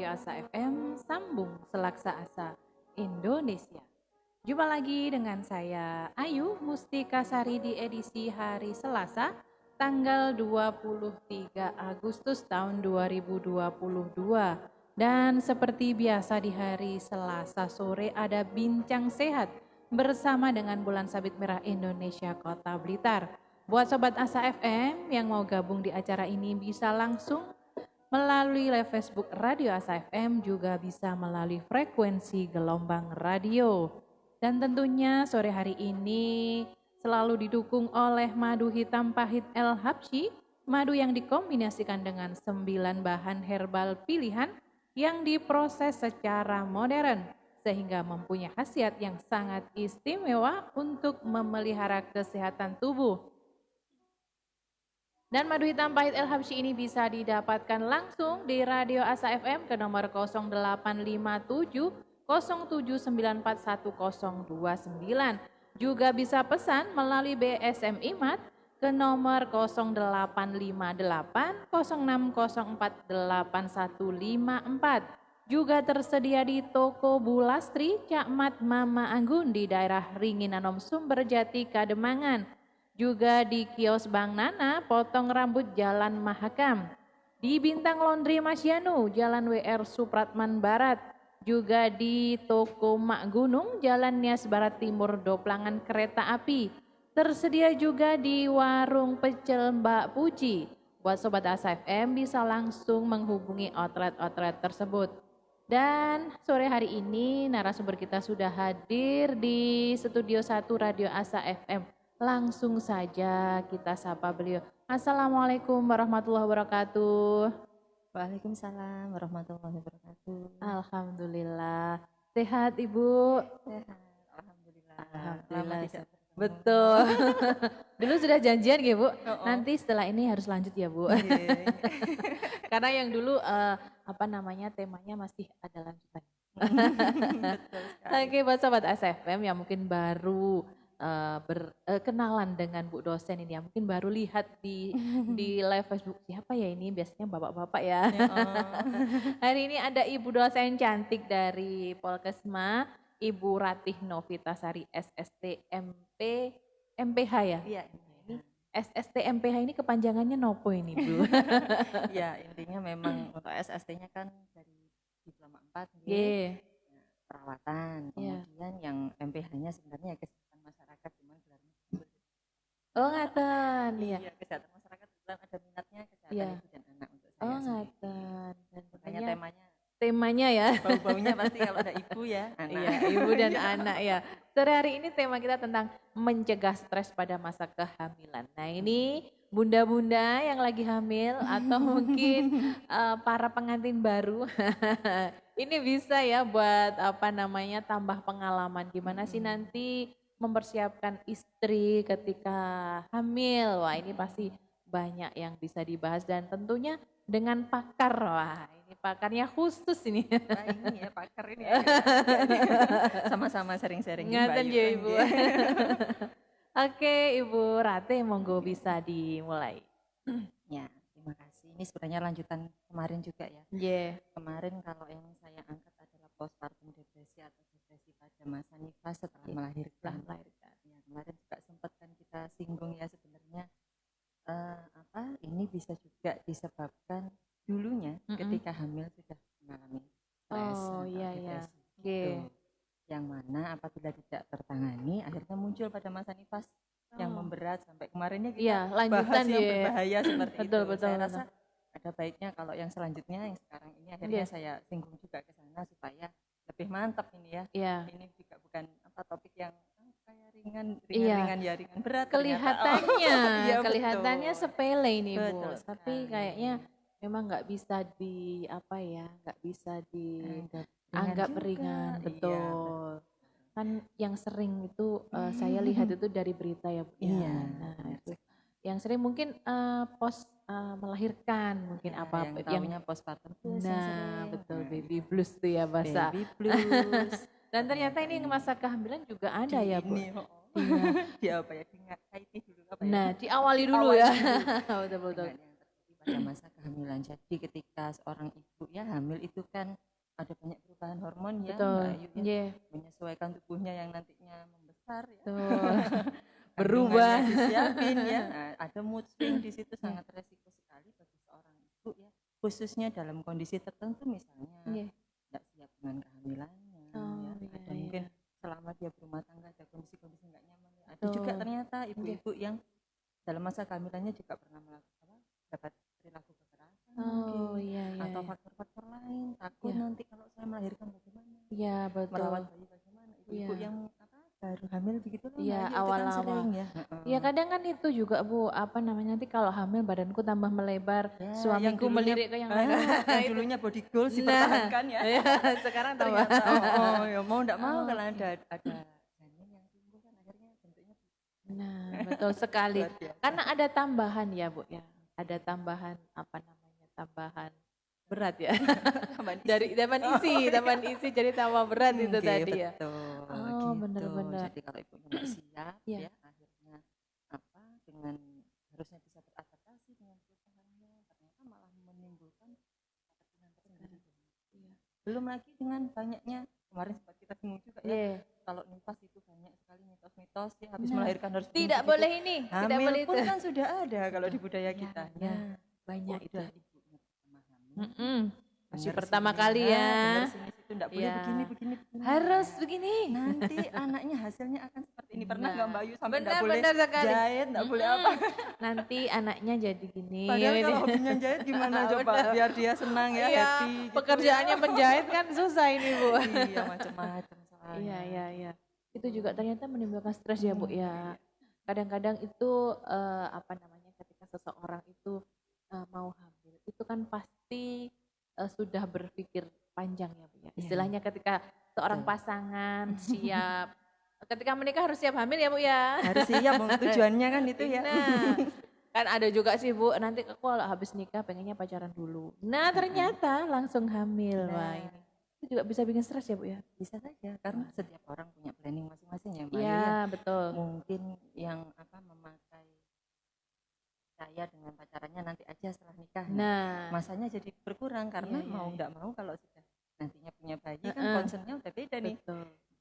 Radio Asa FM, sambung Selaksa Asa Indonesia. Jumpa lagi dengan saya Ayu Mustika Sari di edisi hari Selasa, tanggal 23 Agustus tahun 2022. Dan seperti biasa di hari Selasa sore ada Bincang Sehat bersama dengan Bulan Sabit Merah Indonesia Kota Blitar. Buat Sobat Asa FM yang mau gabung di acara ini bisa langsung melalui live Facebook Radio Asa FM, juga bisa melalui frekuensi gelombang radio. Dan tentunya sore hari ini selalu didukung oleh madu hitam pahit El Habsyi, madu yang dikombinasikan dengan 9 bahan herbal pilihan yang diproses secara modern sehingga mempunyai khasiat yang sangat istimewa untuk memelihara kesehatan tubuh. Dan madu hitam pahit El Habsyi ini bisa didapatkan langsung di Radio Asa FM ke nomor 0857 07941029. Juga bisa pesan melalui BSM IMAT ke nomor 0858 06048154. Juga tersedia di Toko Bulastri Cakmat Mama Anggun di daerah Ringinanom Sumberjati Kademangan. Juga di kios Bang Nana, potong rambut Jalan Mahakam. Di Bintang Laundry Masyanu, Jalan WR Supratman Barat. Juga di Toko Mak Gunung, Jalan Nias Barat Timur Doplangan Kereta Api. Tersedia juga di Warung Pecel Mbak Puji. Buat Sobat Asa FM bisa langsung menghubungi outlet-outlet tersebut. Dan sore hari ini narasumber kita sudah hadir di Studio 1 Radio Asa FM. Langsung saja kita sapa beliau. Assalamualaikum warahmatullahi wabarakatuh. Waalaikumsalam warahmatullahi wabarakatuh. Alhamdulillah. Sehat Ibu? Sehat, alhamdulillah. Alhamdulillah. Betul. Dulu sudah janjian ya Bu? Nanti setelah ini harus lanjut ya Bu. Karena yang dulu temanya masih ada lanjutan. Oke, buat Sobat SFM yang mungkin baru berkenalan dengan Bu dosen ini ya, mungkin baru lihat di live Facebook, siapa ya ini, biasanya bapak-bapak ya. Hari ini ada Ibu dosen cantik dari Polkesma, Ibu Ratih Novitasari SST MPH ya. Iya. Ini SST MPH ini kepanjangannya nopo ini Bu? Ya intinya memang untuk SST-nya kan dari diploma 4 perawatan, kemudian yang MPH-nya sebenarnya kesehatan masyarakat, cuman gelarnya oh ngaten iya kesehatan masyarakat, kebetulan ada minatnya kesehatan ibu dan anak untuk saya ngaten. Dan makanya temanya ya bau-baunya pasti kalau ada ibu ya anak. Iya, ibu dan anak ya. Sore hari ini tema kita tentang mencegah stres pada masa kehamilan. Nah ini bunda-bunda yang lagi hamil atau mungkin para pengantin baru ini bisa ya buat tambah pengalaman gimana sih nanti mempersiapkan istri ketika hamil. Wah ini pasti banyak yang bisa dibahas dan tentunya dengan pakar. Wah ini pakarnya khusus ini. Nah, ini ya pakar ini ya. Sama-sama sharing-sharing. Ngaten ya Ibu. Oke Ibu Rate, monggo bisa dimulai. Ya, terima kasih. Ini sebenarnya lanjutan kemarin juga ya. Kemarin kalau yang saya angkat adalah postpartum depresi atau depresi pada masa nifas setelah melahirkan. Ya, kemarin juga sempat kan kita singgung ya sebenarnya ini bisa juga disebabkan dulunya ketika hamil sudah mengalami stres atau depresi. Yang mana apabila tidak tertangani akhirnya muncul pada masa nifas yang memberat sampai kemarinnya kita bahas yang berbahaya seperti itu. Saya rasa ada baiknya kalau yang selanjutnya yang sekarang ini akhirnya saya singgung juga ke sana supaya lebih mantap ini ya. Ini juga bukan topik yang kayak ringan berat. Kelihatannya sepele ini Bu, tapi kayaknya memang nggak bisa dianggap ringan, betul. Kan yang sering itu saya lihat itu dari berita ya Bu. Nah itu yang sering mungkin melahirkan mungkin yang postpartum. Nah betul, baby blues tuh ya bahasa. Baby blues. Dan ternyata ini masa kehamilan juga ada ya Bu. Di apa ya? Dikaiti dulu apa ya? Nah diawali dulu ya. Betul. pada masa kehamilan. Jadi ketika seorang ibu ya hamil itu kan ada banyak perubahan hormon ya Mbak Ayu ya, menyesuaikan tubuhnya yang nantinya membesar ya. Berubah disiapin ya. Nah, ada mood swing di situ sangat resiko sekali bagi seorang ibu ya, khususnya dalam kondisi tertentu misalnya tidak siap dengan kehamilannya ya. Ada mungkin selama dia berumah tangga ada kondisi-kondisi nggak nyaman ya. Ada juga ternyata ibu-ibu yang dalam masa kehamilannya juga pernah dapat perilaku kekerasan atau faktor-faktor lain, takut nanti kalau saya melahirkan bagaimana, merawat bayi bagaimana, ibu yang baru hamil begitu kan awal-awal ya kadang kan itu juga Bu, apa namanya, nanti kalau hamil badanku tambah melebar, suamiku melirik ke yang lain, yang dulunya body goals dipertahankan ya, sekarang tambah ya mau enggak mau kalau ada janin yang tumbuh kan akhirnya bentuknya betul sekali karena ada tambahan ya Bu ya, ada tambahan apa namanya, tambahan berat ya dari tambahan isi jadi tambah berat itu tadi ya. Benar-benar. Jadi kalau ibunya nggak siap ya akhirnya dengan harusnya bisa beradaptasi dengan perubahannya ternyata malah menimbulkan ketakutan tersendiri. Belum lagi dengan banyaknya kemarin sempat kita bingung juga ya kalau nifas itu banyak sekali mitos-mitos ya habis melahirkan harus tidak boleh ini, tidak boleh itu. Pun kan sudah ada kalau di budaya kita. Banyak itu. Ibunya pertama hamil. Masih pertama kali ya. Itu enggak boleh begini. Harus begini. Nanti anaknya hasilnya akan seperti ini. Pernah enggak Mbak Ayu sampai enggak boleh jahit, enggak boleh apa? Nanti anaknya jadi gini. Padahal kalau hobinya jahit gimana coba biar dia senang ya, happy. Pekerjaannya penjahit kan susah ini Bu. Iya, macam-macam soalnya. Iya. Itu juga ternyata menimbulkan stres ya Bu ya. Kadang-kadang itu apa namanya, ketika seseorang itu mau hamil itu kan pasti sudah berpikir panjang ya Bu ya. Istilahnya ketika seorang pasangan siap, ketika menikah harus siap hamil ya Bu ya. Harus siap, tujuannya kan itu ya. Kan ada juga sih Bu, nanti aku kalau habis nikah pengennya pacaran dulu. Nah ternyata langsung hamil. Wah ini itu juga bisa bikin stres ya Bu ya. Bisa saja karena setiap orang punya planning masing-masing ya Mbak. Iya betul. Mungkin yang memakai saya dengan pacarannya nanti aja setelah nikah. Nah, masanya jadi berkurang karena mau enggak mau kalau sudah nantinya punya bayi kan concernnya udah beda nih.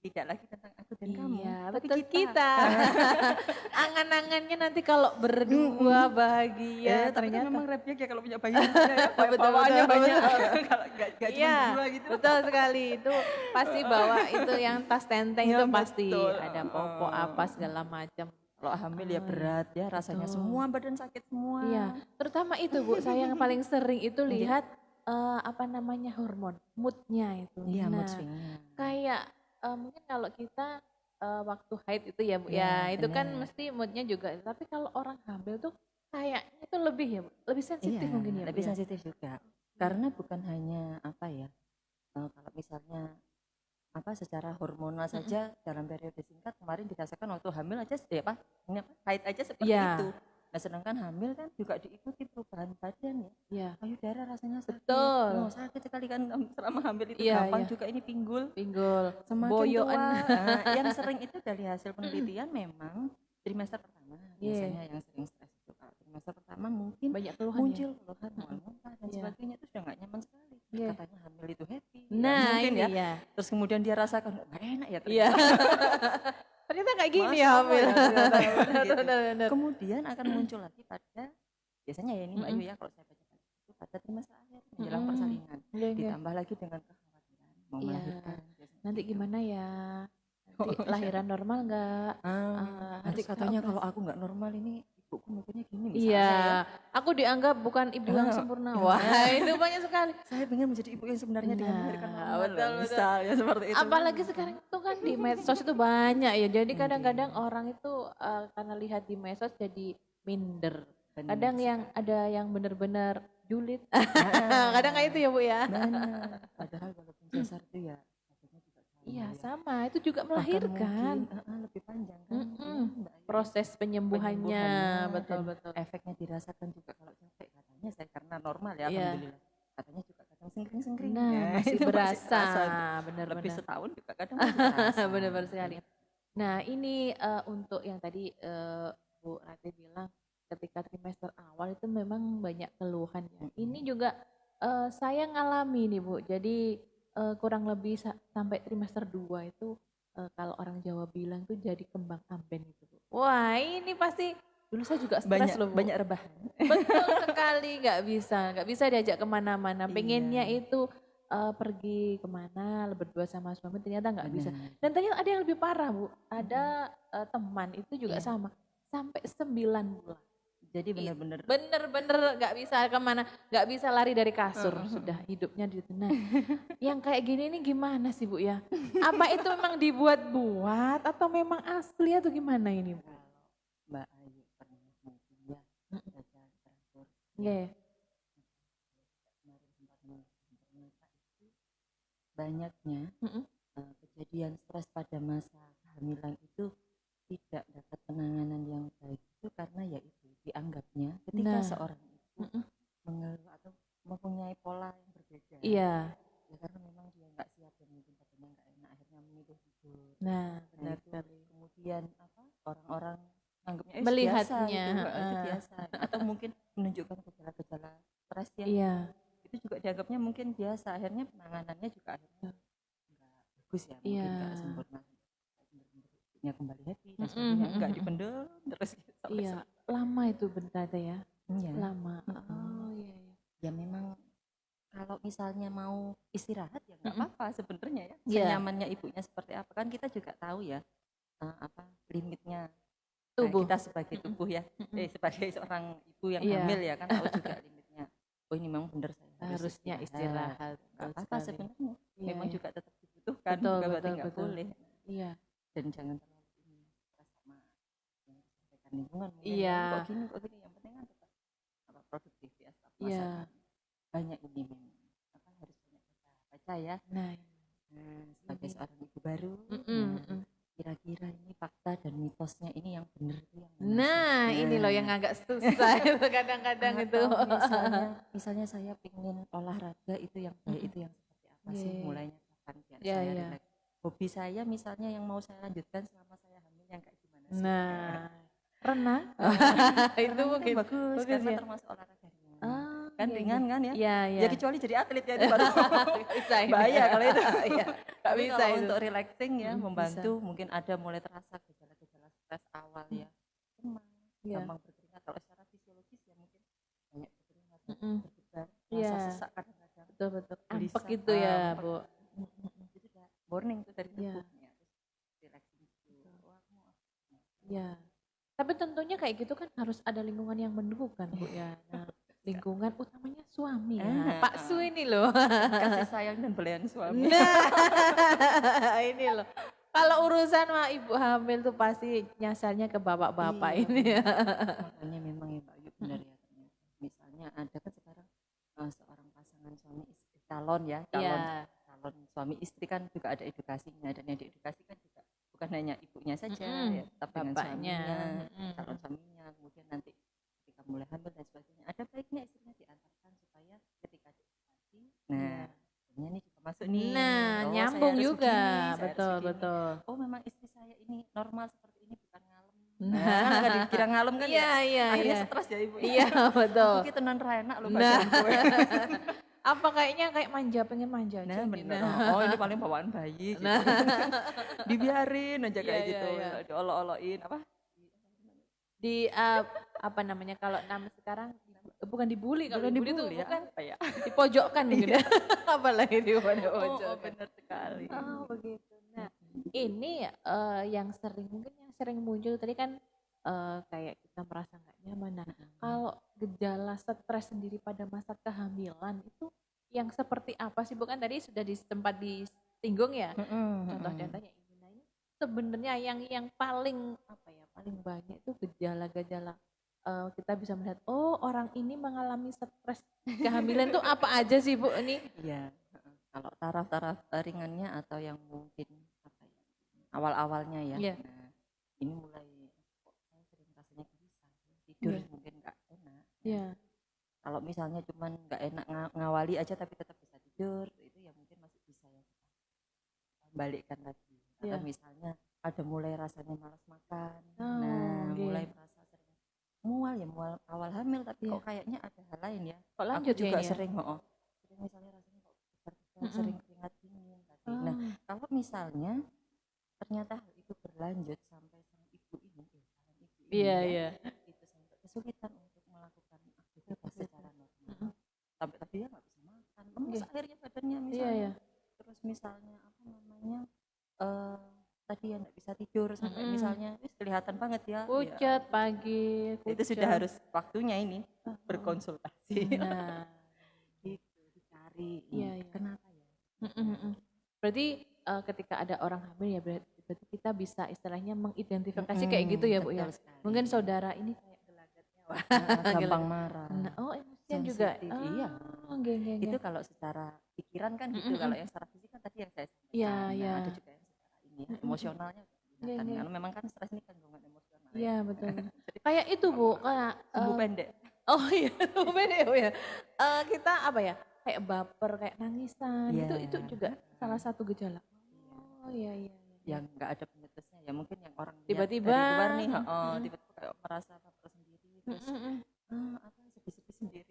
Tidak lagi tentang aku dan kamu, tapi kita. Angan-angannya nanti kalau berdua bahagia. Ternyata memang repnya ya kalau punya bayi ya, bawaannya banyak. Kalau enggak cuma berdua gitu. Betul sekali, itu pasti bawa itu yang tas tenteng itu pasti ada popok apa segala macam. Kalau hamil ya berat ya rasanya semua badan sakit semua. Iya, terutama itu Bu, saya yang paling sering itu lihat apa namanya hormon, moodnya itu. Iya, mood swing-nya. Kayak mungkin kalau kita waktu haid itu ya Bu ya, itu kan mesti moodnya juga. Tapi kalau orang hamil tuh kayaknya itu lebih ya Bu, lebih sensitif mungkin ya Bu. Lebih sensitif juga. Karena bukan hanya kalau misalnya secara hormonal saja dalam periode singkat kemarin dirasakan waktu hamil aja haid aja seperti itu. Nah sedangkan hamil kan juga diikuti perubahan badan ya. Payudara rasanya sakit. Betul. Sakit sekali kan selama hamil itu gampang juga ini pinggul. Semakin boyoan. Yang sering itu dari hasil penelitian memang trimester pertama biasanya yang sering stres itu. Kalau trimester pertama mungkin banyak keluhan muncul keluhan mual-mual dan sebagainya itu sudah nggak nyaman sekali. Katanya hamil itu happy. Nah mungkin ini ya. Terus kemudian dia rasakan nggak enak ya. Ternyata kayak gini ya hamil. Benar. Kemudian akan muncul lagi pada biasanya ya ini Mbak Ayu ya kalau saya baca itu pada trimester akhir menjelang persalinan. Ditambah lagi dengan kekhawatiran mau melahirkan. Nanti gimana ya? Nanti lahiran normal enggak? Nanti katanya kalau aku nggak normal ini ibuku mikirnya gini misalnya. Iya, aku dianggap bukan ibu yang sempurna. Wah, itu banyak sekali. Saya ingin menjadi ibu yang sebenarnya dengan melahirkan normal. Betul. Ya seperti itu. Apalagi sekarang itu kan di medsos itu banyak ya. Jadi kadang-kadang orang itu karena lihat di medsos jadi minder. Kadang yang ada yang benar-benar julid. Kadang kayak itu ya Bu ya. Benar. Padahal walaupun sesar itu ya iya sama, itu juga melahirkan. Lebih panjang kan. Proses penyembuhannya betul. Efeknya dirasakan juga kalau capek katanya saya karena normal ya alhamdulillah. Katanya juga kadang sengkring-sengkring. Nah, masih berasa. Benar-benar. Lebih setahun juga kadang masih berasa. Benar-benar sekali. Nah, ini untuk yang tadi Bu Rati bilang ketika trimester awal itu memang banyak keluhan ya. Ini juga saya ngalami nih Bu, jadi kurang lebih sampai trimester 2 itu kalau orang Jawa bilang tuh jadi kembang amben itu Bu. Wah ini pasti dulu saya juga stres loh Bu. Banyak rebahan. Betul sekali, nggak bisa diajak kemana-mana. Pengennya itu pergi kemana berdua sama suami, ternyata nggak bisa. Dan ternyata ada yang lebih parah Bu, ada teman itu juga sama, sampai 9 bulan. Jadi benar-benar nggak bisa kemana, nggak bisa lari dari kasur, sudah hidupnya di tengah. Yang kayak gini ini gimana sih Bu ya? Apa itu memang dibuat-buat atau memang asli atau gimana ini Bu? Mbak Ayu pernah mungkin ya baca teratur. Banyaknya kejadian stres pada masa kehamilan itu tidak dapat penanganan yang baik itu karena ya itu dianggapnya ketika seorang itu mengeluh atau mempunyai pola yang berbeda. Iya. Ya karena memang dia nggak siap dan mungkin badannya nggak enak, akhirnya memilih tidur. Benar sekali. Kemudian orang-orang anggapnya melihatnya biasa, itu biasa atau mungkin menunjukkan gejala-gejala stres yang itu juga dianggapnya mungkin biasa, akhirnya penanganannya juga akhirnya nggak bagus ya, mungkin nggak sempurna, bener-bener kembali happy dan sebagainya, nggak dipendem terus gitu, lama itu berarti ya. Lama. Ya memang kalau misalnya mau istirahat ya nggak apa-apa sebenarnya ya, senyamannya ibunya seperti apa, kan kita juga tahu ya limitnya tubuh kita sebagai tubuh ya, sebagai seorang ibu yang hamil ya kan tahu juga limitnya. Oh ini memang benar saya harusnya istirahat. Apa sebenarnya memang juga tetap dibutuhkan, bukan berarti nggak boleh. Dan jangan terlalu ini sama yang disampaikan lingkungan. Kok gini yang penting kan tetap produktif ya, tetap banyak ini memang harus banyak baca ya. Sebagai seorang ibu baru. Kira-kira ini fakta dan mitosnya ini yang benar itu yang mana? Ini loh yang agak susah itu kadang-kadang itu. Misalnya saya pengen olahraga itu yang baik itu yang seperti apa sih, mulainya kapan biar saya relax. Hobi saya misalnya yang mau saya lanjutkan selama saya hamil yang kayak gimana sih? Renang. Itu mungkin bagus karena termasuk olahraga kan ringan kan ya. Ya kecuali jadi atlet ya itu baru bahaya kalau itu. Nggak bisa itu. Untuk relaxing ya, membantu mungkin ada mulai terasa gejala-gejala stres awal ya. Gampang berkeringat, kalau secara fisiologis ya mungkin banyak berkeringat, berdebar, rasa sesak kadang-kadang. Betul. Ampek gitu ya Bu. Itu udah warning tuh dari tubuhnya. Terus relaxing gitu. Tapi tentunya kayak gitu kan harus ada lingkungan yang mendukung kan Bu ya. Lingkungan utamanya suami ya. Pak Su ini loh. Kasih sayang dan belayan suami. Ini loh. Kalau urusan mah ibu hamil tuh pasti nyasarnya ke bapak-bapak ini ya. Makanya memang ya Mbak Ayu benar ya. Misalnya ada kan sekarang seorang pasangan suami istri calon calon suami istri kan juga ada edukasinya, dan yang diedukasi kan juga bukan hanya ibunya saja ya, tapi dengan suaminya, calon suaminya, kemudian nanti mulai hamil dan sebagainya. Ada baiknya istrinya diantarkan supaya ketika diedukasi, ini juga masuk nih. Nyambung juga, betul. Oh memang istri saya ini normal seperti ini, bukan ngalem. Kan dikira ngalem kan akhirnya stres ya ibu. Iya betul. Kita non enak loh bagian gue. Apa kayaknya kayak pengen manja aja. Bener. Oh ini paling bawaan bayi gitu. Dibiarin aja kayak gitu. Diolok-olokin apa? Di apa namanya kalau nama sekarang bukan dibully, kalau dibully itu bukan dipojokkan gitu. Apalagi dipojokkan. Benar sekali. Begitu. Nah, ini yang sering muncul tadi kan kayak kita merasa nggak nyaman. Nah, kalau gejala stres sendiri pada masa kehamilan itu yang seperti apa sih? Bukan tadi sudah sempat disinggung ya. Contoh-contohnya ini. Nah, ini sebenarnya yang paling paling banyak itu gejala-gejala kita bisa melihat orang ini mengalami stres kehamilan tuh apa aja sih Bu ini? Iya. Kalau taraf-taraf ringannya atau yang mungkin awal-awalnya ya. Nah, ini mulai saya sering rasanya gelisah, tidur mungkin nggak enak. Kalau misalnya cuman nggak enak ngawali aja tapi tetap bisa tidur, itu ya mungkin masih bisa ya balikkan lagi. Atau misalnya ada mulai rasanya malas makan, mulai merasa sering mual mual awal hamil, tapi kok kayaknya ada hal lain ya. Kok lanjut aku juga ya? sering sering misalnya rasanya kok sering keringat dingin tadi. Nah, kalau misalnya ternyata hal itu berlanjut sampai sang ibu ini, itu sampai kesulitan untuk melakukan aktivitas secara normal, sampai tadi ya nggak bisa makan, lemes akhirnya badannya misalnya. Terus misalnya apa namanya, tadi yang nggak bisa tidur sampai misalnya kelihatan banget ya pucat pagi, itu sudah harus waktunya ini berkonsultasi. Nah, gitu dicari kenapa ya. Berarti ketika ada orang hamil ya berarti kita bisa istilahnya mengidentifikasi kayak gitu ya Bu ya. Sekali. Mungkin saudara ini kayak gelagatnya gampang marah. Emosian juga. Iya. Itu kalau secara pikiran kan gitu. Kalau yang secara fisik kan tadi yang saya sampaikan. Ada juga yang secara ini emosionalnya karena memang kan stres ini kandungan emosional. Iya betul. Kayak itu Bu, kayak sumbu pendek. Oh iya, sumbu pendek Bu ya. Kita apa ya? Kayak baper, kayak nangisan. Itu juga salah satu gejala. Oh iya. Yang enggak ada penyebabnya ya, mungkin yang orang tiba-tiba dari luar nih, tiba-tiba kayak merasa baper sendiri terus sedih-sedih sendiri,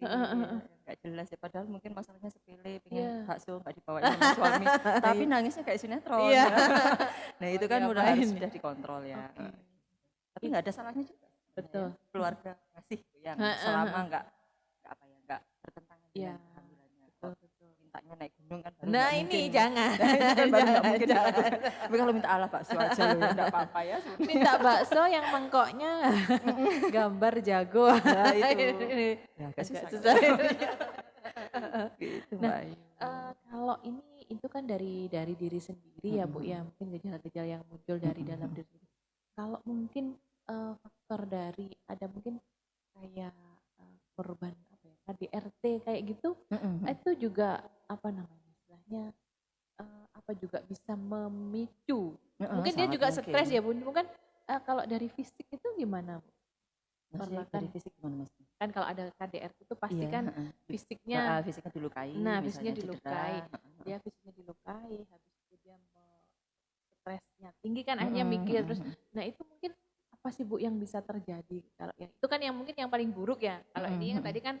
nggak jelas ya, padahal mungkin masalahnya sepele, pengen bakso nggak dibawain sama suami, tapi nangisnya kayak sinetron. Nah itu kan udah harus sudah dikontrol ya. Tapi nggak ada salahnya juga. Betul. Ya, keluarga ngasih yang selama nggak bertentangan dengan kehamilannya. Betul. Mintanya naik gunung kan. Nah ini jangan. Tapi kalau minta Allah bakso aja loh, nggak apa-apa ya. Minta bakso yang mangkoknya gambar jago. Nah itu. Ya agak susah. Gitu, nah, kalau ini itu kan dari diri sendiri ya Bu ya, mungkin gejala-gejala yang muncul dari dalam diri. Kalau mungkin faktor dari ada mungkin kayak korban apa ya, KDRT kayak gitu, itu juga apa namanya istilahnya apa juga bisa memicu. Mungkin dia juga stres ya Bu. Mungkin kalau dari fisik itu gimana Bu? Maksudnya dari fisik gimana Mas? Kan kalau ada KDRT itu pasti kan fisiknya dilukai. Nah, fisiknya dilukai. Dia fisiknya dilukai, habis itu dia stresnya tinggi kan, akhirnya mikir terus. Nah, itu mungkin apa sih Bu yang bisa terjadi? Kalau yang itu kan yang mungkin yang paling buruk ya. Kalau ini yang tadi kan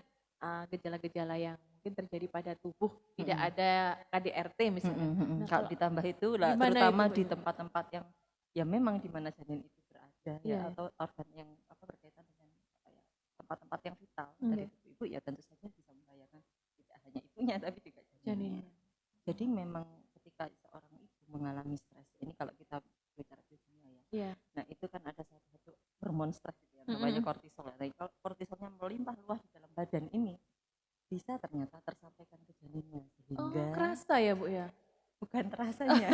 gejala-gejala yang mungkin terjadi pada tubuh, tidak ada KDRT misalnya. Nah, kalau ditambah itu lah, terutama itu, di tempat-tempat yang ya memang di mana janin itu berada ya, atau organ yang berkaitan dengan tempat-tempat yang vital dari tubuh ibu, ya tentu saja bisa membahayakan tidak hanya ibunya tapi juga janinnya. Jadi memang ketika seorang ibu mengalami stres, ini kalau kita bicara biologis ya, nah itu kan ada satu hormon stres gitu ya, namanya kortisol. Nah, kalau kortisolnya melimpah luas di dalam badan ini, bisa ternyata tersampaikan ke janinnya sehingga kerasa ya Bu ya? Bukan rasanya.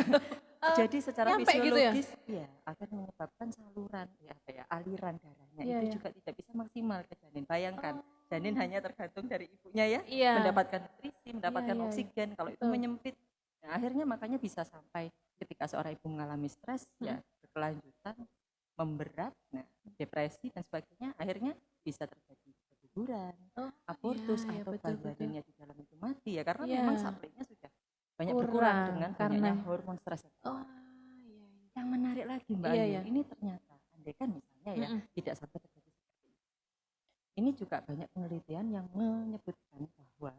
Jadi secara fisiologis gitu ya akan menyebabkan saluran aliran darahnya itu juga tidak bisa maksimal ke janin. Bayangkan janin hanya tergantung dari ibunya ya, mendapatkan nutrisi, mendapatkan oksigen. Kalau itu menyempit, nah, akhirnya makanya bisa sampai ketika seorang ibu mengalami stres ya berkelanjutan, memberat, nah, depresi dan sebagainya, akhirnya bisa terjadi keguguran, abortus atau janinnya di dalam itu mati ya, karena memang supply-nya sudah banyak berkurang dengan banyaknya hormon stres. Yang menarik lagi Mbak Ayu, ini ternyata andaikan misalnya ya tidak sampai terjadi seperti ini. Ini juga banyak penelitian yang menyebutkan bahwa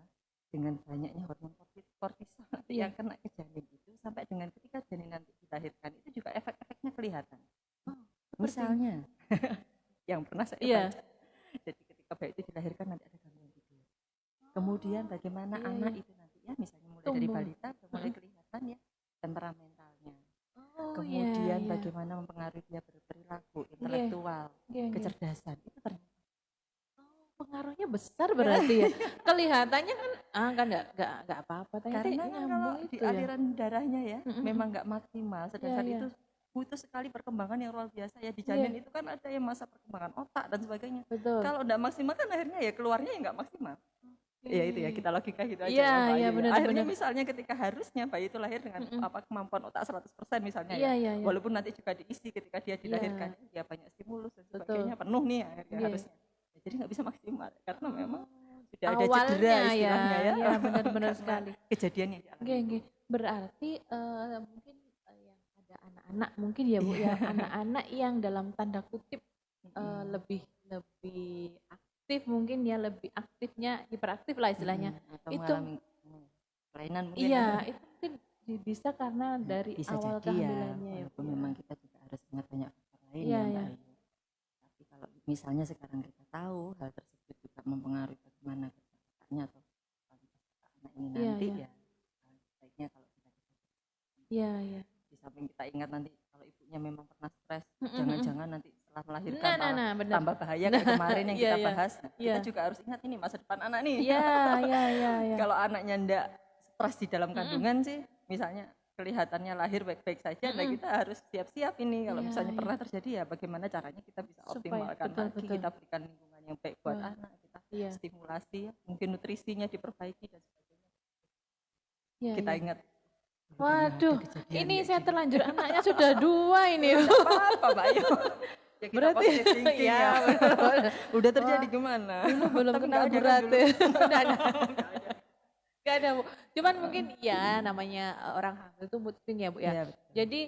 dengan banyaknya hormon kortisol yang kena ke janin itu, sampai dengan ketika janin nanti dilahirkan itu juga efek-efeknya kelihatan. Misalnya yang pernah saya baca, jadi ketika bayi itu dilahirkan nanti ada gangguan tidur. Kemudian bagaimana anak itu nanti ya, misalnya mulai dari balita mulai kelihatan ya temperamentalnya. Kemudian bagaimana mempengaruhi dia berperilaku, intelektual, kecerdasan, itu ternyata pengaruhnya besar berarti ya. Kelihatannya kan nggak apa-apa, karena kan kalau di aliran darahnya ya memang nggak maksimal, sedangkan itu butuh sekali perkembangan yang luar biasa ya di janin. Itu kan ada yang masa perkembangan otak dan sebagainya. Kalau nggak maksimal kan akhirnya ya keluarnya ya nggak maksimal. Ya itu ya, kita logika gitu aja ya, benar, akhirnya misalnya ketika harusnya bayi itu lahir dengan kemampuan otak 100% misalnya walaupun nanti juga diisi ketika dia dilahirkan dia banyak stimulus dan sebagainya, penuh nih akhirnya harusnya ya, jadi nggak bisa maksimal karena memang sudah ada cedera istilahnya ya benar-benar sekali kejadiannya. Berarti mungkin yang ada anak-anak mungkin ya Bu ya, anak-anak yang dalam tanda kutip lebih lebih aktif mungkin ya, lebih aktifnya hiperaktif lah istilahnya. Atau Itu mengalami kelainan mungkin iya, ya. itu mungkin bisa karena dari Bisa awal jadi ya, kehamilannya ya. walaupun memang kita juga harus ingat banyak faktor lain Iya, ya Mbak iya. Ayu. Tapi kalau misalnya sekarang kita tahu hal tersebut juga mempengaruhi bagaimana kesehatannya atau kualitas anak ini Iya, nanti iya. ya baiknya kalau kita Iya, iya. di samping kita ingat nanti kalau ibunya memang pernah stres, Mm-mm. jangan-jangan nanti setelah melahirkan malah benar. tambah bahaya kayak kemarin yang Iya, kita iya. bahas. Iya. Kita juga harus ingat ini masa depan anak nih. Iya, iya. Kalau anaknya ndak stres di dalam kandungan sih, misalnya kelihatannya lahir baik-baik saja, nah kita harus siap-siap ini kalau Iya, misalnya iya. pernah terjadi ya bagaimana caranya kita bisa Supaya- optimalkan betul, lagi, betul. kita berikan lingkungan yang baik buat Wah. anak, kita Iya. stimulasi ya, mungkin nutrisinya diperbaiki dan sebagainya. Iya, Kita iya. ingat. Waduh, kejadian ini kayak saya gini. terlanjur anaknya sudah 2 ini. Nggak apa-apa Mbak Ayu. Ya kita Berarti positive thinking ya, ya. benar. Udah terjadi gimana? Dulu belum Tapi kenal nggak ada kan berat dulu. ya. Udah ada. Gak ada Bu. Cuman mungkin ya namanya orang hamil itu mood swing ya Bu ya. Iya, betul. Jadi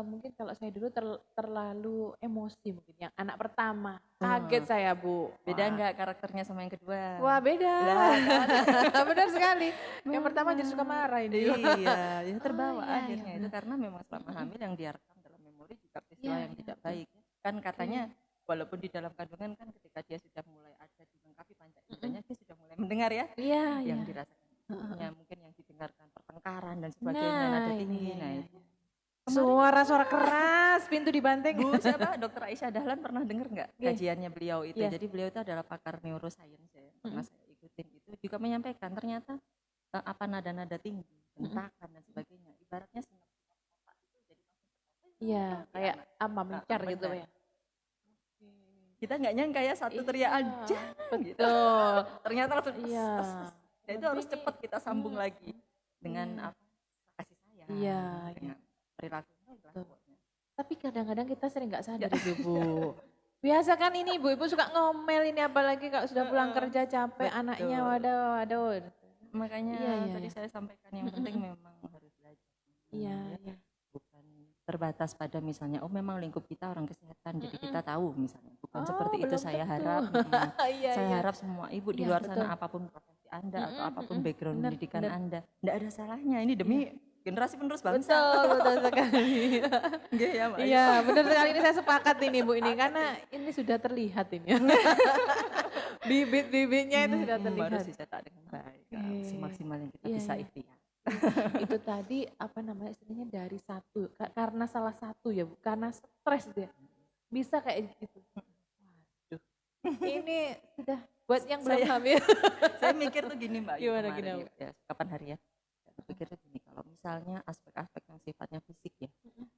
mungkin kalau saya dulu terlalu emosi mungkin yang anak pertama. Kaget saya Bu. Beda Wah. nggak karakternya sama yang kedua? Wah beda. Lah, Benar sekali. Yang pertama jadi suka marah ini. iya, ya terbawa iya, akhirnya iya. itu karena memang selama hamil yang direkam dalam memori juga peristiwa Iya, yang iya, tidak betul. baik. Kan katanya walaupun di dalam kandungan kan ketika dia sudah mulai ada dilengkapi panca indera dia sudah mulai mendengar ya, Iya, yang iya. dirasakan ibunya, mungkin yang didengarkan pertengkaran dan sebagainya, Nah, nada ini, tinggi, iya, nah iya, itu. iya. Suara Keras, pintu dibanting. Bu siapa Dokter Aisyah Dahlan pernah dengar nggak Iya. kajiannya beliau itu? Iya. Jadi beliau itu adalah pakar neuroscience ya, pernah saya ikutin itu juga menyampaikan ternyata apa nada-nada tinggi, bentakan dan sebagainya, ibaratnya sinapsi otak itu jadi Iya, kayak apa mencar gitu benar. ya. Kita nggak nyangka ya satu teriakan Iya, gitu. betul. Ternyata langsung Iya. ya itu harus cepat kita sambung lagi dengan apa kasih sayang, Iya, dengan perilaku Tapi kadang-kadang kita sering nggak sadar itu Bu. Biasa kan ini ibu-ibu suka ngomel ini apalagi kalau sudah pulang kerja capek betul. anaknya waduh. Makanya Iya, iya, tadi iya. saya sampaikan yang penting memang harus belajar. Iya, Ya. iya. Bukan terbatas pada misalnya memang lingkup kita orang kesehatan jadi kita tahu misalnya bukan Oh, seperti itu belum saya tentu. harap Iya, saya iya. harap semua ibu di Iya, luar betul. sana apapun profesi Anda atau apapun background Benar, pendidikan benar. Anda enggak ada salahnya ini demi generasi penerus bangsa. Betul sekali. Nggih ya, Mbak Ayu. Iya, benar sekali ini saya sepakat ini Bu ini karena ini sudah terlihat ini. Bibit-bibitnya itu sudah terlihat. Harus dicetak dengan baik semaksimal yang kita Iya, bisa iya. ikhtiar. Itu tadi apa namanya istilahnya dari satu karena salah satu ya Bu, karena stres dia bisa kayak gitu. Waduh, ini sudah buat yang belum hamil. Saya mikir tuh gini Mbak Ayu, Gimana, kemarin gimana? ya, kapan hari ya saya pikir tuh gini kalau misalnya aspek-aspek yang sifatnya fisik ya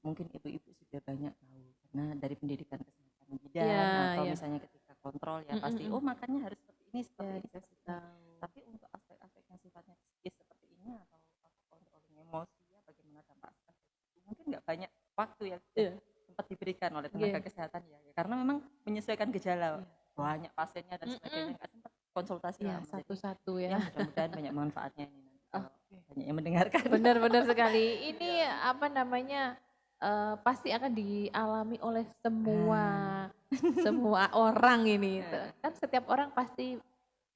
mungkin ibu-ibu sudah banyak tahu karena dari pendidikan kesehatan bidan Iya, atau iya. misalnya ketika kontrol ya pasti oh makannya harus seperti ini seperti ini Dikasih seperti ini. tahu. Tapi untuk aspek-aspek yang sifatnya psikis seperti ini atau controlling emosi ya bagaimana dampak stres itu mungkin nggak banyak waktu yang Iya. sempat diberikan oleh tenaga kesehatan ya karena memang menyesuaikan gejala banyak pasiennya dan sebagainya nggak sempat konsultasi Ya, lama. Jadi, satu-satu ya ya. mudah-mudahan banyak manfaatnya ini nanti kalau banyak yang mendengarkan. Benar-benar sekali. Ini apa namanya pasti akan dialami oleh semua orang ini. Kan setiap orang pasti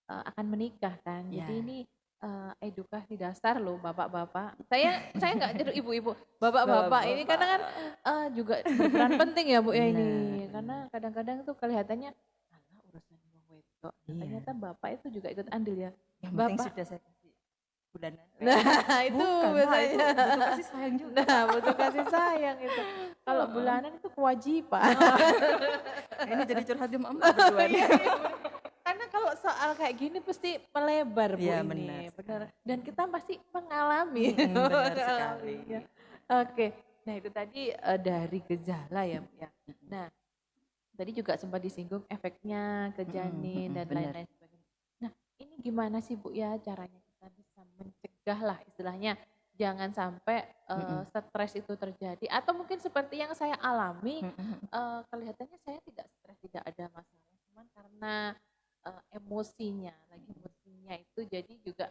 akan menikah kan. Jadi ini edukasi dasar loh bapak-bapak. Saya nggak jadi ibu-ibu, bapak-bapak ini karena kan juga berperan penting ya Bu ya ini. Karena kadang-kadang tuh kelihatannya alah urusan wong wedok. Ternyata bapak itu juga ikut andil ya. Yang penting Bapak sudah saya kasih bulanan. Nah, itu Bukan, Pak, biasanya. itu butuh kasih sayang juga. Nah, butuh kasih sayang itu. Kalau bulanan itu kewajiban. Ini jadi curhat di mama berdua nih. Karena kalau soal kayak gini pasti melebar Bu Iya, ini. benar Benar. Dan kita pasti mengalami. benar sekali. Ya. Oke. Nah, itu tadi dari gejala ya, Bu ya. Nah, tadi juga sempat disinggung efeknya ke janin dan benar. lain-lain sebagainya. Nah, ini gimana sih Bu ya caranya kita bisa mencegah lah istilahnya jangan sampai stres itu terjadi atau mungkin seperti yang saya alami kelihatannya saya tidak stres tidak ada masalah cuman karena emosinya itu jadi juga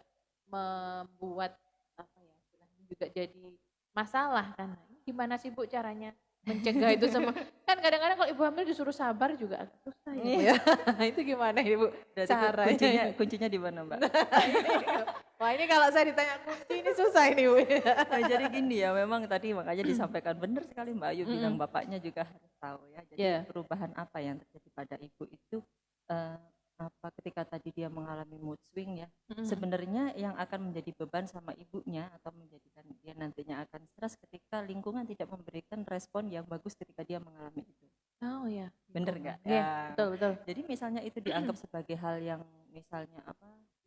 membuat apa ya istilahnya juga jadi masalah kan. Nah, ini gimana sih Bu caranya mencegah itu sama kan kadang-kadang kalau ibu hamil disuruh sabar juga agak susah ya, Bu ya. Itu gimana Ibu caranya? Kuncinya di mana, Mbak? Wah, ini kalau saya ditanya kunci ini susah ini, Bu. Nah, jadi gini ya, memang tadi makanya disampaikan benar sekali Mbak Ayu bilang bapaknya juga harus tahu ya. Jadi perubahan apa yang terjadi pada ibu itu ketika tadi dia mengalami mood swing ya, sebenarnya yang akan menjadi beban sama ibunya atau menjadikan dia nantinya akan stres ketika lingkungan tidak memberikan respon yang bagus ketika dia mengalami itu. Oh ya, bener nggak? Ya, betul. Jadi misalnya itu dianggap sebagai hal yang misalnya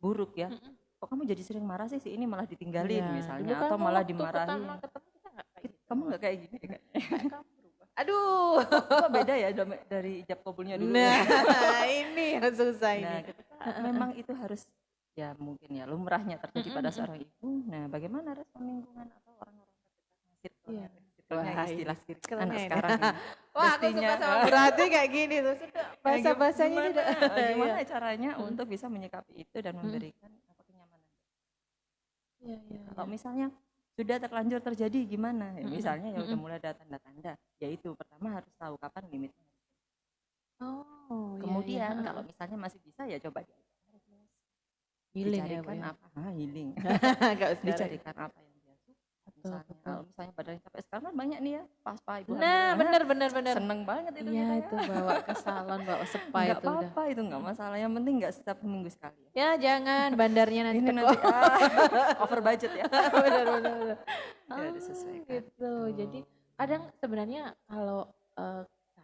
buruk ya. Kok kamu jadi sering marah sih, si ini malah ditinggalin misalnya, atau malah dimarahin. Kamu nggak kayak gini kan? Aduh, beda ya dari ijab kabulnya dulu. Nah, ini yang susah ini. Nah, memang itu harus ya mungkin ya lumrahnya terjadi pada seorang ibu. Nah, bagaimana respon lingkungan atau orang-orang terdekat? Istilah anak sekarang ini. Wah, aku suka sama berarti kayak gini tuh. Bahasa-bahasanya gimana caranya untuk bisa menyikapi itu dan memberikan kenyamanan. Kalau misalnya sudah terlanjur terjadi gimana? Ya, misalnya ya udah mulai ada tanda-tanda, yaitu pertama harus tahu kapan limitnya. Kemudian kalau misalnya masih bisa ya coba dicarikan apa? Healing. Dicarikan apa yang dia suka. Misalnya, misalnya badannya capek sekarang kan banyak nih ya spa ibu. Nah, bener. Seneng banget itu. Iya itu bawa ke salon, bawa spa itu. Gak apa-apa itu nggak masalah. Yang penting nggak setiap minggu sekali. Ya jangan bandarnya nanti over budget ya. Bener. Ya disesuaikan. Gitu. Jadi kadang sebenarnya kalau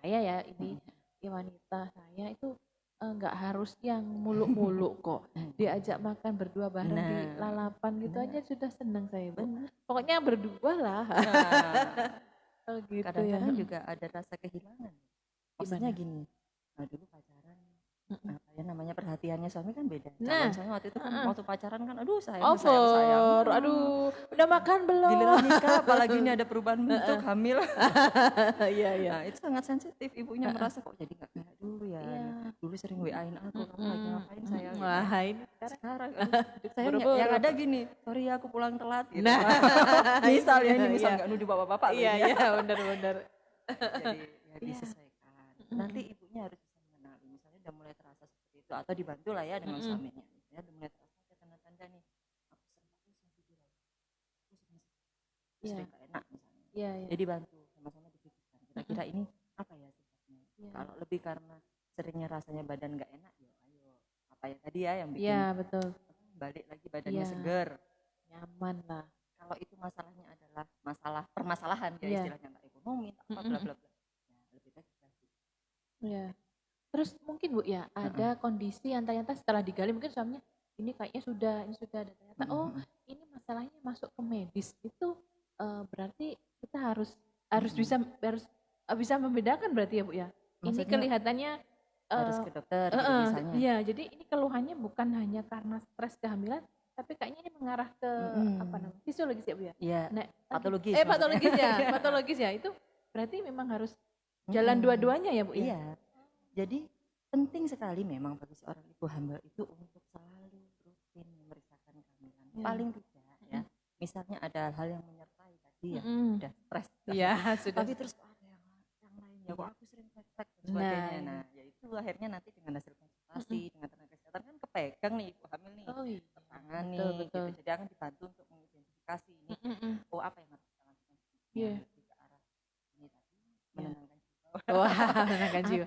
saya ya ini wanita saya itu nggak harus yang muluk-muluk kok. Diajak makan berdua bareng di lalapan gitu aja sudah senang saya, Bu. Pokoknya berdua lah. Gitu. Kadang-kadang juga ada rasa kehilangan. Maksudnya gini, dulu pacaran, namanya perhatiannya suami kan beda. Misalnya waktu itu kan waktu pacaran kan, aduh sayang. Aduh, udah makan belum? Giliran nikah, apalagi ini ada perubahan bentuk hamil. Iya. Nah itu sangat sensitif, ibunya merasa kok jadi nggak kayak dulu ya. Dulu sering WA-in aku, kamu lagi ngapain sayang? Wah ini sekarang saya yang ada gini, sorry aku pulang telat gitu. Misal nggak nuduh bapak-bapak. Iya benar. Jadi ya disesuaikan. Nanti ibunya harus bisa mengenali, misalnya udah mulai terasa seperti itu atau dibantu lah ya dengan suaminya. Misalnya udah mulai terasa ada tanda-tanda nih, aku sering gak enak misalnya. Jadi bantu sama-sama dipikirkan. Kira-kira ini apa ya sifatnya? Kalau lebih karena seringnya rasanya badan nggak enak, ya ayo apa ya tadi ya yang bikin betul. Balik lagi badannya seger, nyaman lah. Kalau itu masalahnya adalah permasalahan ya istilahnya nggak ekonomi, apa bla bla bla. Lebih baik ganti. Terus mungkin Bu ya ada kondisi yang ternyata setelah digali mungkin suaminya ini kayaknya ini sudah ada ternyata ini masalahnya masuk ke medis itu berarti kita harus bisa membedakan berarti ya Bu ya. Maksudnya, ini kelihatannya harus ke dokter misalnya. Iya, jadi ini keluhannya bukan hanya karena stres kehamilan, tapi kayaknya ini mengarah ke fisiologis ya Bu ya? Iya, patologis. Patologis ya, itu berarti memang harus jalan dua-duanya ya Bu ya? Iya, jadi penting sekali memang bagi seorang ibu hamil itu untuk selalu rutin memeriksakan kehamilan. Paling tidak ya, misalnya ada hal yang menyertai tadi ya, udah stres. Iya, sudah. Tapi terus kok ada yang lainnya, kok aku sering praktek dan sebagainya. Nah, ya itu akhirnya nanti dengan hasil konsultasi dengan tenaga kesehatan kan kepegang nih ibu hamil nih, tangan nih, betul. Gitu. Jadi akan dibantu untuk mengidentifikasi ini, apa yang harus kita lakukan ke arah ini tadi, menenangkan jiwa, menenangkan jiwa,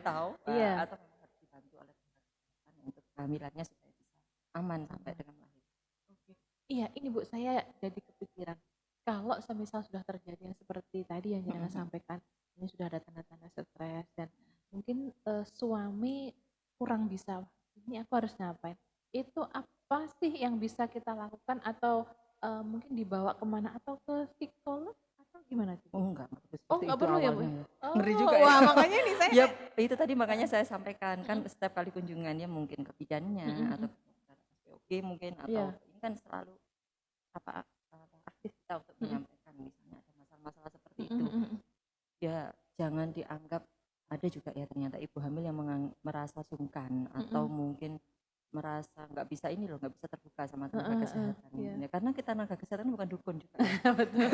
atau memang harus dibantu oleh tenaga kesehatan untuk kehamilannya supaya bisa aman sampai dengan melahirkan. Iya, ini Bu saya jadi kepikiran kalau semisal sudah terjadi yang seperti tadi yang Jana sampaikan, ini sudah ada tanda-tanda stres dan mungkin suami kurang bisa, ini aku harus ngapain? Itu apa sih yang bisa kita lakukan atau mungkin dibawa kemana atau ke psikolog atau gimana sih? Enggak perlu ya Bu? Ngeri juga ya. Wah makanya nih saya. Itu tadi makanya saya sampaikan kan setiap kali kunjungannya mungkin ke bidannya atau ke dokter SPOG mungkin atau ini kan selalu aktif kita untuk menyampaikan misalnya ada masalah-masalah seperti itu. Ya jangan dianggap ada juga ya ternyata ibu hamil yang merasa sungkan atau mungkin merasa nggak bisa ini loh, nggak bisa terbuka sama tenaga kesehatan. Ya, karena kita tenaga kesehatan bukan dukun juga. Betul.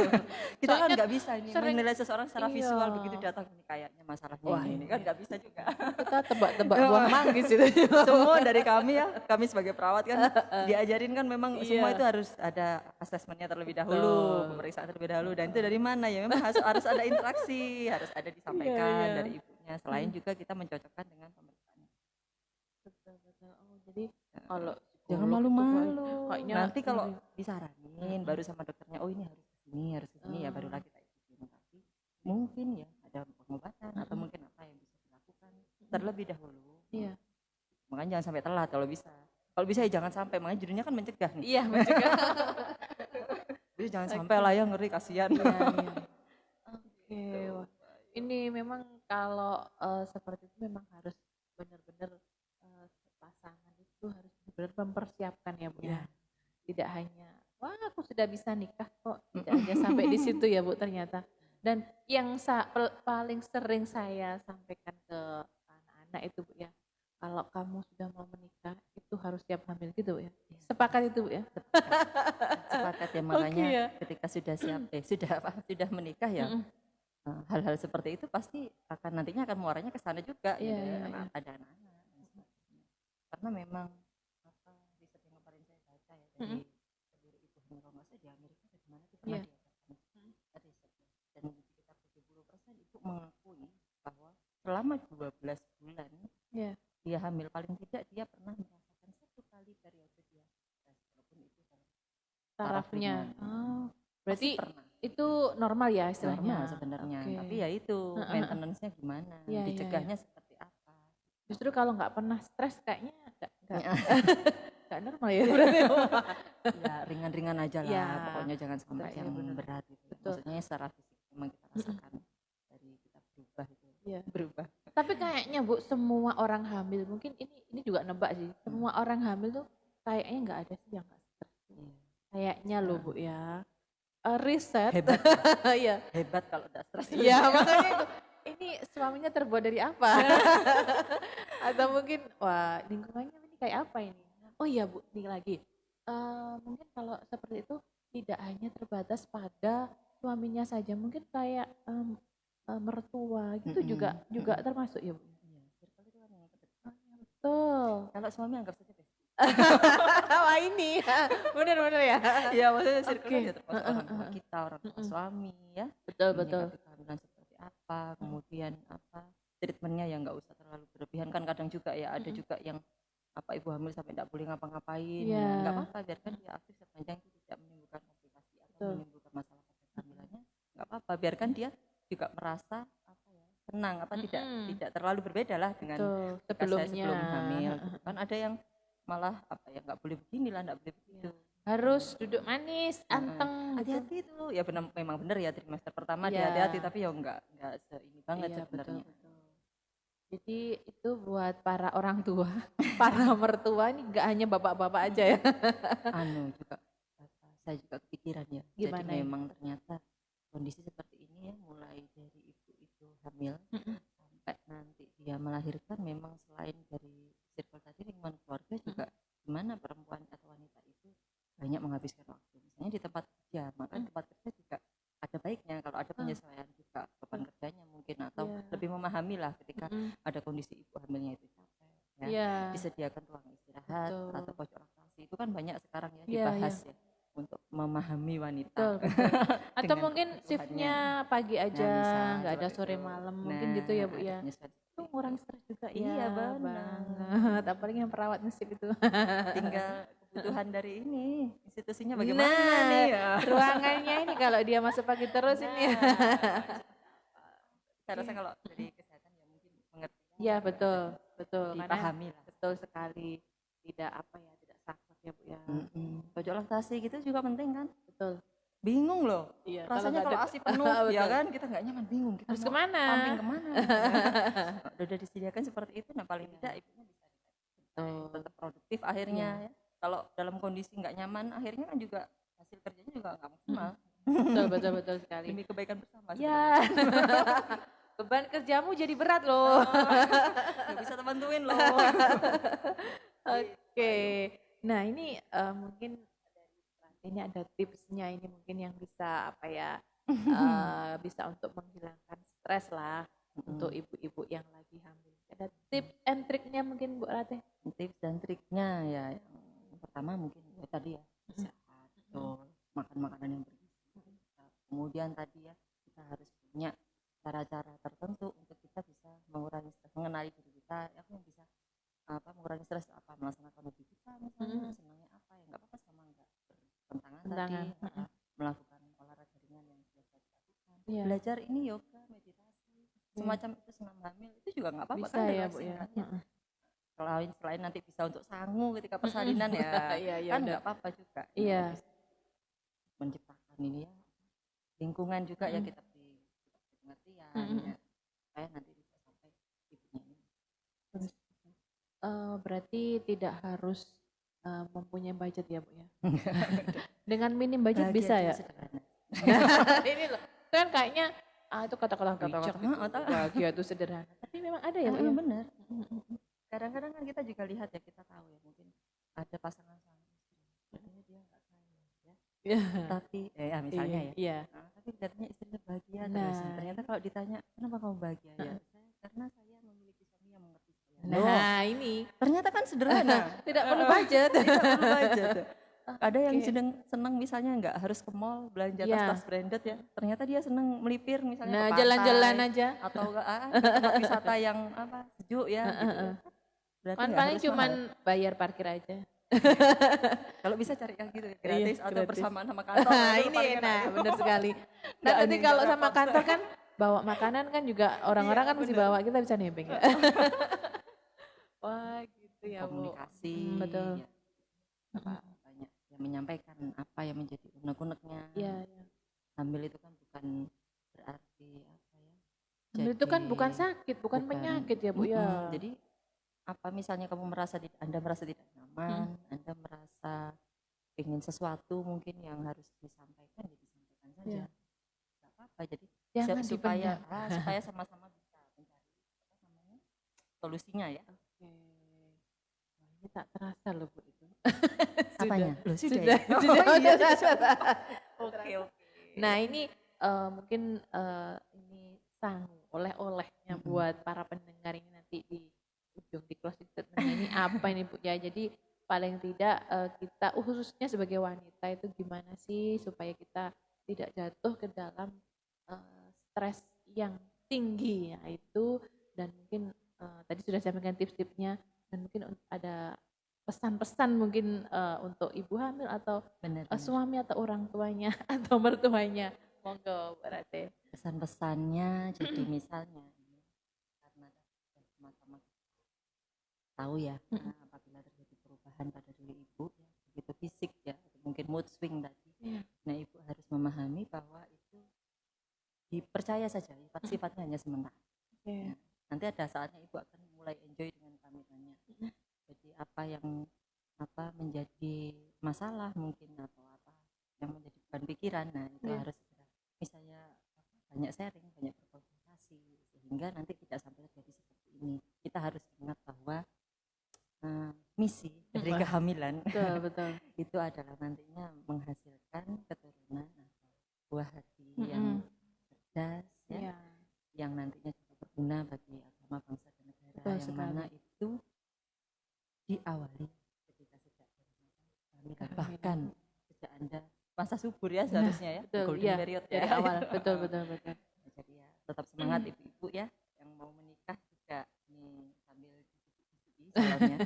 Kita kan nggak bisa ini menilai seseorang secara visual begitu datang ini kayaknya masalahnya ini kan nggak bisa juga. Kita tebak-tebak buah manggis itu. Semua dari kami ya, kami sebagai perawat kan diajarin kan memang semua itu harus ada asesmennya terlebih dahulu, pemeriksaan terlebih dahulu, dan itu dari mana ya memang harus ada interaksi, harus ada disampaikan dari ibunya. Selain juga kita mencocokkan dengan pemeriksaan. Betul. Oh, jadi kalau jangan malu-malu. Nanti kalau disaranin baru sama dokternya, oh ini harus kesini ya barulah kita ikutin. Tapi mungkin ya ada pengobatan atau mungkin apa yang bisa dilakukan terlebih dahulu. Iya. Makanya jangan sampai telat kalau bisa. Kalau bisa ya jangan sampai, makanya judulnya kan mencegah nih. Iya, mencegah. Jadi jangan sampai lah ya, ngeri kasihan. Iya. Oke, wah. Ini memang kalau seperti itu memang harus benar-benar pasangan itu harus benar mempersiapkan ya Bu ya. Tidak hanya wah aku sudah bisa nikah kok, tidak hanya sampai di situ ya Bu ternyata. Dan yang paling sering saya sampaikan ke anak-anak itu Bu ya, kalau kamu sudah mau menikah itu harus siap hamil gitu ya. Sepakat itu Bu ya? Sepakat ya, makanya ketika sudah siap sudah menikah ya. Hal-hal seperti itu pasti nantinya akan muaranya ke sana juga pada anak-anak. Karena memang riset yang kemarin saya baca ya dari seluruh ibu hamil kalau nggak salah di Amerika di mana itu pernah diadakan risetnya, dan sekitar 70% ibu mengakui bahwa selama 12 bulan dia hamil paling tidak dia pernah merasakan satu kali periode dia walaupun itu tarafnya. Berarti pernah. Itu normal ya istilahnya? Normal sebenarnya, tapi ya itu maintenance-nya gimana, dicegahnya seperti apa. Justru kalau nggak pernah stres kayaknya nggak normal ya berarti. Ya ringan-ringan aja lah, pokoknya jangan sampai yang berat gitu. Maksudnya secara fisik memang kita rasakan dari kita berubah itu. Berubah. Tapi kayaknya Bu, semua orang hamil, mungkin ini juga nebak sih, semua orang hamil tuh kayaknya nggak ada sih yang nggak stres. Kayaknya loh Bu ya. Riset hebat ya. Hebat kalau udah stres. Iya makanya itu. Ini suaminya terbuat dari apa? Atau mungkin wah lingkungannya ini kayak apa ini? Oh iya Bu, ini lagi. Mungkin kalau seperti itu tidak hanya terbatas pada suaminya saja, mungkin kayak mertua gitu juga termasuk ya Bu. Betul. Kalau suami anggap saja deh. Wah ini benar-benar ya. Iya maksudnya circle ya termasuk orang tua kita, orang tua suami ya. Betul. Kehamilan seperti apa, kemudian apa treatmentnya yang nggak usah terlalu berlebihan kan kadang juga ya ada juga yang ibu hamil sampai tidak boleh ngapa-ngapain, nggak apa-apa biarkan dia aktif sepanjang itu tidak menimbulkan komplikasi atau menimbulkan masalah pada kehamilannya, nggak apa-apa biarkan dia juga merasa tenang tidak terlalu berbeda lah dengan sebelum hamil gitu. Kan ada yang malah nggak boleh begini lah, nggak boleh begitu, harus duduk manis, anteng. Hati-hati itu ya memang benar ya trimester pertama hati-hati, tapi ya nggak seini banget sebenarnya. Jadi itu buat para orang tua, para mertua ini nggak hanya bapak-bapak aja ya. Juga saya juga kepikiran ya. Gimana jadi memang ternyata kondisi seperti ini ya, mulai dari ibu itu hamil sampai nanti dia melahirkan, memang selain dari circle tadi lingkungan keluarga juga gimana perempuan atau wanita itu banyak menghabiskan waktu misalnya di tempat kerja, maka tempat kerja juga ada baiknya kalau ada penyesuaian juga beban kerjanya mungkin, atau lebih memahami lah ketika ada kondisi ibu hamilnya itu capek disediakan ruang istirahat atau pojok relaksasi, itu kan banyak sekarang ya dibahas ya untuk memahami wanita. Betul. Atau mungkin shiftnya pagi aja, nggak ada sore malam, mungkin gitu ya Bu ya. Itu ngurang stres juga ya. Iya banget. Apalagi yang perawat nge-shift itu. Tinggal kebutuhan dari ini institusinya bagaimana nih ya. Ruangannya ini kalau dia masuk pagi terus ini. Saya rasa kalau dari kesehatan ya mungkin mengerti. Iya betul. Dipahami lah. Betul sekali. Tidak saklek ya Bu ya. Pojok relaksasi gitu juga penting kan. Betul. Bingung loh. Iya, rasanya kalau ASI penuh ya kan kita nggak nyaman, bingung kita harus kemana. Pumping kemana. Udah disediakan seperti itu, nah paling tidak ibunya bisa tetap produktif akhirnya ya. Kalau dalam kondisi nggak nyaman akhirnya kan juga hasil kerjanya juga nggak maksimal. Betul sekali. Demi kebaikan bersama. Ya. Beban kerjamu jadi berat loh. Nggak bisa bantuin loh. Oke. Nah, ini mungkin dari ini ada tipsnya ini mungkin yang bisa apa ya? Bisa untuk menghilangkan stres lah untuk ibu-ibu yang lagi hamil. Ada tips and triknya mungkin Bu Ratih? Tips dan triknya ya yang pertama mungkin ya tadi ya sehat, makan makanan yang bergizi. Kemudian tadi ya kita harus punya cara-cara tertentu untuk kita bisa mengurangi stres, mengenali diri kita, aku bisa mengurangi stres apa, melaksanakan hobi kita misalnya, senangnya apa ya nggak apa-apa sama nggak bertentangan tadi, melakukan olahraga ringan yang biasa dilakukan, belajar ini yoga, meditasi, semacam itu senam hamil itu juga nggak apa-apa kan ya Bu ya. Selain nanti bisa untuk sangu ketika persalinan ya kan nggak apa-apa juga. Iya. Menciptakan ini ya lingkungan juga ya kita beri pengertian ya supaya nanti bisa sampai ibunya ini. Berarti tidak harus mempunyai budget ya Bu ya. Dengan minim budget bahagia bisa ya. Ini loh kan kayaknya itu kata-kata bijak bahagia itu sederhana. Tapi memang ada ya Bu ya. Benar. Kadang-kadang kan kita juga lihat ya, kita tahu ya mungkin ada pasangan suami istri, katanya dia nggak kaya ya, tapi misalnya tapi katanya istrinya bahagia terus. Ternyata kalau ditanya kenapa kamu bahagia ya, karena saya memiliki suami yang mengerti saya. Nah ini ternyata kan sederhana, tidak perlu budget. Tidak perlu budget. Ada yang senang misalnya nggak harus ke mall belanja tas branded ya, ternyata dia senang melipir misalnya ke pantai, jalan-jalan aja atau ke tempat wisata yang sejuk ya gitu. Kan paling cuman bayar parkir aja. Kalau bisa cari yang gitu gratis atau bersamaan sama kantor. Ini benar sekali. Nanti kalau sama kantor kan bawa makanan kan juga orang-orang kan mesti bawa, kita bisa nebeng ya. Wah gitu ya Bu. Komunikasi. Betul. Banyak yang menyampaikan apa yang menjadi unek-uneknya. Iya. Hamil itu kan bukan berarti apa ya. Hamil itu kan bukan sakit, bukan penyakit ya Bu ya. Jadi misalnya kamu Anda merasa tidak nyaman, Anda merasa ingin sesuatu mungkin yang harus disampaikan, ya disampaikan saja. Tidak apa-apa. Jadi supaya sama-sama bisa mencari solusinya ya. Oke. Ini tak terasa loh Bu itu. Apanya? Sudah. Oke. Nah ini mungkin ini oleh-olehnya buat para pendengar ini nanti di ujung di closing statement ini apa ini Bu ya. Jadi paling tidak kita khususnya sebagai wanita itu gimana sih supaya kita tidak jatuh ke dalam stres yang tinggi ya itu, dan mungkin tadi sudah saya sampaikan tips-tipsnya, dan mungkin ada pesan-pesan mungkin untuk ibu hamil atau suami atau orang tuanya atau mertuanya. Monggo berarti pesan-pesannya jadi misalnya karena sama-sama tahu ya apabila terjadi perubahan pada diri ibu ya, begitu fisik ya, mungkin mood swing tadi, nah ibu harus memahami bahwa itu dipercaya saja sifatnya hanya sementara. Nah, nanti ada saatnya ibu akan mulai enjoy dengan kehamilannya. Jadi apa yang menjadi masalah mungkin atau apa yang menjadi beban pikiran, nah itu harus misalnya banyak sharing, banyak berkonsultasi sehingga nanti tidak sampai terjadi seperti ini. Kita harus ingat bahwa misi dari kehamilan betul. itu adalah nantinya menghasilkan keturunan atau buah hati yang cerdas ya, yang nantinya juga berguna bagi agama, bangsa dan negara, yang mana itu diawali ketika sejak kehamilan, bahkan sejak Anda masa subur ya seharusnya ya, golden period ya, dari awal. Betul. Jadi ya tetap semangat ibu-ibu ya yang mau menikah juga nih sambil jalannya.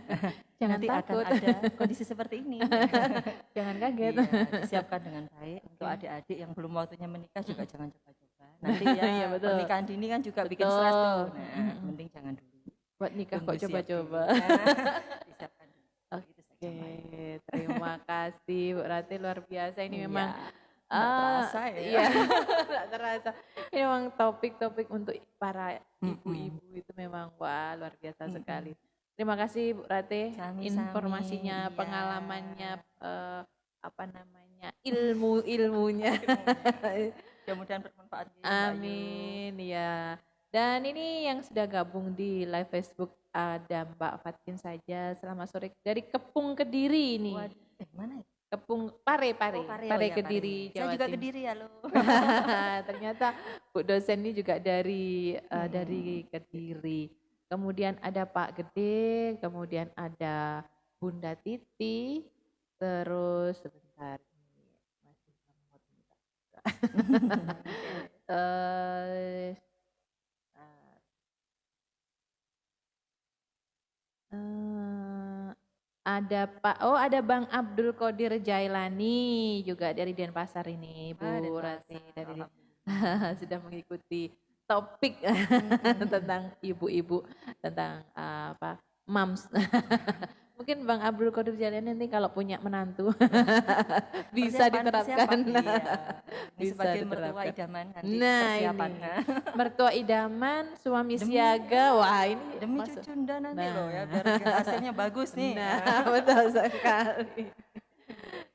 Jangan nanti takut. Akan ada kondisi seperti ini. Jangan kaget. Disiapkan dengan baik. Untuk adik-adik yang belum waktunya menikah juga jangan coba-coba. Nanti ya pernikahan dini kan juga bikin stres tuh. Nah, mending jangan dulu. Buat nikah kok coba-coba. Disiapkan dulu. Oke, terima kasih Bu Ratih, luar biasa ini memang. Terasa ya. Iya, tidak terasa. Ini memang topik-topik untuk para ibu-ibu itu memang luar biasa sekali. Terima kasih Bu Ratih, informasinya, pengalamannya, ilmunya. Mudah-mudahan bermanfaat. Amin, ya. Dan ini yang sudah gabung di live Facebook ada Mbak Fatin saja. Selamat sore dari Kepung Kediri ini. Mana ya? Kepung Pare Kediri, Jawa Timur. Saya juga Kediri ya lo. Ternyata Bu dosen ini juga dari Kediri. Kemudian ada Pak Gede, kemudian ada Bunda Titi, terus sebentar masih ada Bang Abdul Qadir Jailani juga dari Denpasar ini, Bu Rati dari sudah mengikuti topik tentang ibu-ibu, tentang moms. Mungkin Bang Abdul Qadir Jailani nanti kalau punya menantu bisa diterapkan. Bisa sebagai mertua idaman nanti persiapannya. Mertua idaman, suami siaga, wah ini demi cucunda nanti loh ya, biar hasilnya bagus nih. Betul sekali.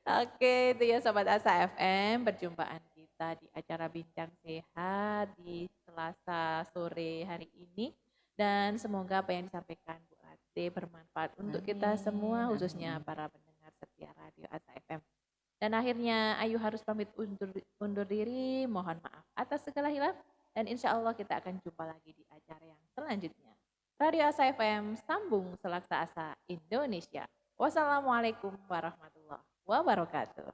Oke, itu ya Sobat Asa FM, perjumpaan kita di acara Bincang Sehat di Selasa sore hari ini. Dan semoga apa yang disampaikan Bu Ate bermanfaat untuk kita semua, khususnya para pendengar setia Radio Asa FM. Dan akhirnya Ayu harus pamit undur diri, mohon maaf atas segala hilaf. Dan insya Allah kita akan jumpa lagi di acara yang selanjutnya. Radio Asa FM, sambung selaksa asa Indonesia. Wassalamualaikum warahmatullahi wabarakatuh.